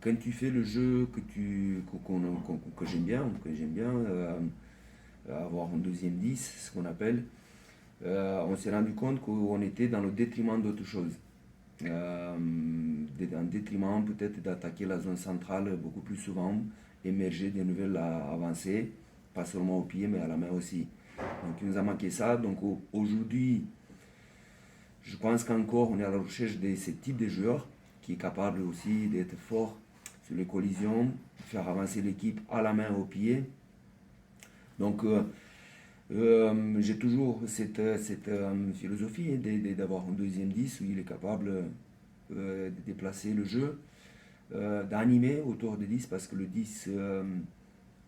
quand tu fais le jeu que j'aime bien, avoir un deuxième 10, ce qu'on appelle, on s'est rendu compte qu'on était dans le détriment d'autres choses. En détriment peut-être d'attaquer la zone centrale beaucoup plus souvent, émerger des nouvelles avancées, pas seulement au pied mais à la main aussi. Donc il nous a manqué ça. Donc aujourd'hui, je pense qu'encore on est à la recherche de ce type de joueur qui est capable aussi d'être fort sur les collisions, faire avancer l'équipe à la main, au pied. Donc j'ai toujours cette philosophie d'avoir un deuxième 10 où il est capable de déplacer le jeu, d'animer autour de 10 parce que le 10,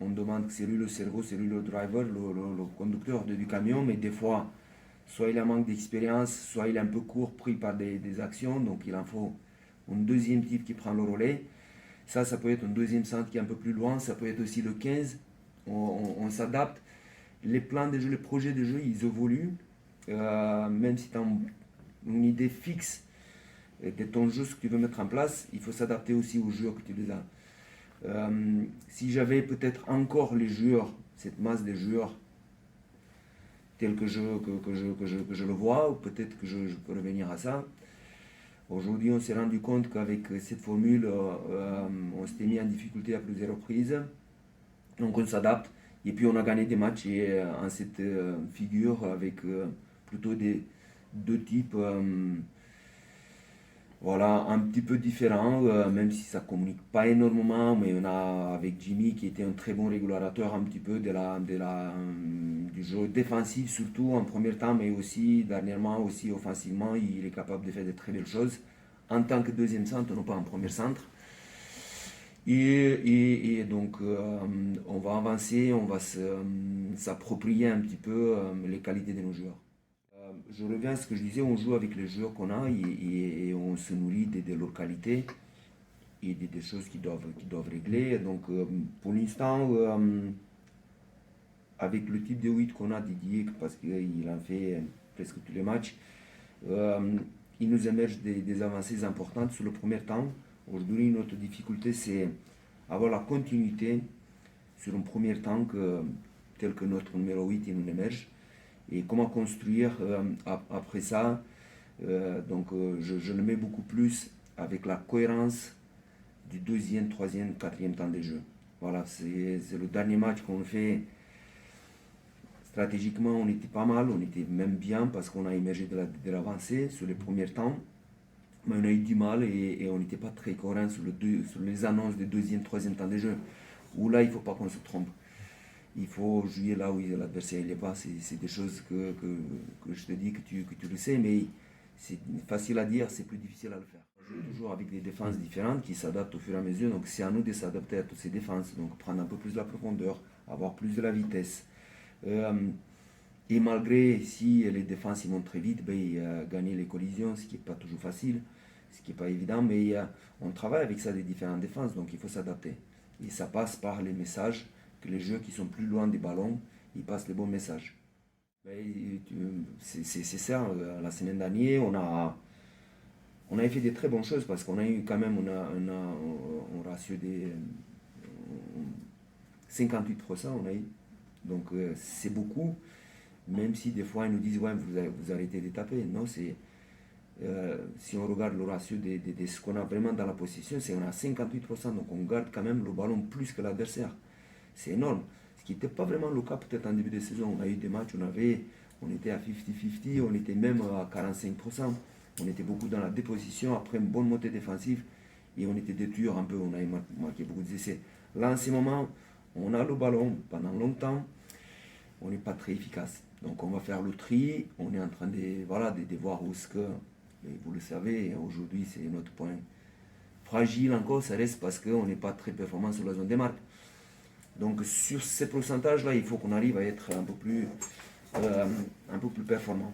on demande que c'est lui le cerveau, c'est lui le driver, le conducteur du camion, mais des fois, soit il a manque d'expérience, soit il est un peu court pris par des actions, donc il en faut un deuxième type qui prend le relais. Ça peut être un deuxième centre qui est un peu plus loin, ça peut être aussi le 15, on s'adapte. Les plans de jeu, les projets de jeu, ils évoluent, même si tu as une idée fixe de ton jeu, ce que tu veux mettre en place, il faut s'adapter aussi aux joueurs que tu les as. Si j'avais peut-être encore les joueurs, cette masse de joueurs tels que je le vois, ou peut-être que je peux revenir à ça. Aujourd'hui, on s'est rendu compte qu'avec cette formule, on s'était mis en difficulté à plusieurs reprises. Donc on s'adapte. Et puis on a gagné des matchs et, en cette figure avec plutôt deux types voilà, un petit peu différents, même si ça ne communique pas énormément, mais on a avec Jimmy qui était un très bon régulateur un petit peu du jeu défensif surtout en premier temps, mais aussi dernièrement aussi offensivement, il est capable de faire de très belles choses en tant que deuxième centre, non pas en premier centre. Et donc, on va avancer, on va s'approprier un petit peu les qualités de nos joueurs. Je reviens à ce que je disais, on joue avec les joueurs qu'on a et on se nourrit de leurs qualités et des choses qui doivent régler. Donc, pour l'instant, avec le type de 8 qu'on a, Didier, parce qu'il en fait presque tous les matchs, il nous émerge des avancées importantes sur le premier temps. Aujourd'hui, notre difficulté, c'est avoir la continuité sur un premier temps tel que notre numéro 8 il nous émerge. Et comment construire après ça. Donc je le mets beaucoup plus avec la cohérence du deuxième, troisième, quatrième temps de jeu. Voilà, c'est le dernier match qu'on fait. Stratégiquement, on était pas mal, on était même bien parce qu'on a émergé de l'avancée sur les premiers temps. Mais on a eu du mal et on n'était pas très cohérent sur les annonces des deuxième, troisième temps de jeu. Où là, il ne faut pas qu'on se trompe. Il faut jouer là où l'adversaire n'est pas. C'est des choses que je te dis que tu le sais, mais c'est facile à dire, c'est plus difficile à le faire. On joue toujours avec des défenses différentes qui s'adaptent au fur et à mesure, donc c'est à nous de s'adapter à toutes ces défenses, donc prendre un peu plus de la profondeur, avoir plus de la vitesse. Et malgré si les défenses ils montent très vite, gagner les collisions, ce qui n'est pas toujours facile, ce qui n'est pas évident, mais on travaille avec ça des différentes défenses, donc il faut s'adapter. Et ça passe par les messages, que les jeux qui sont plus loin des ballons, ils passent les bons messages. C'est ça, la semaine dernière, on a fait des très bonnes choses parce qu'on a eu quand même un ratio de 58%, on a eu. Donc c'est beaucoup, même si des fois ils nous disent ouais vous arrêtez de taper. Non, si on regarde le ratio de ce qu'on a vraiment dans la possession, c'est on a 58%, donc on garde quand même le ballon plus que l'adversaire. C'est énorme. Ce qui n'était pas vraiment le cas peut-être en début de saison. On a eu des matchs, on était à 50-50, on était même à 45%. On était beaucoup dans la déposition après une bonne montée défensive et on était détruits un peu, on a marqué beaucoup d'essais. Là en ce moment, on a le ballon pendant longtemps, on n'est pas très efficace. Donc on va faire le tri, on est en train de voir où ce que, vous le savez, aujourd'hui c'est notre point fragile encore, ça reste parce qu'on n'est pas très performant sur la zone des marques. Donc sur ces pourcentages-là, il faut qu'on arrive à être un peu plus performant.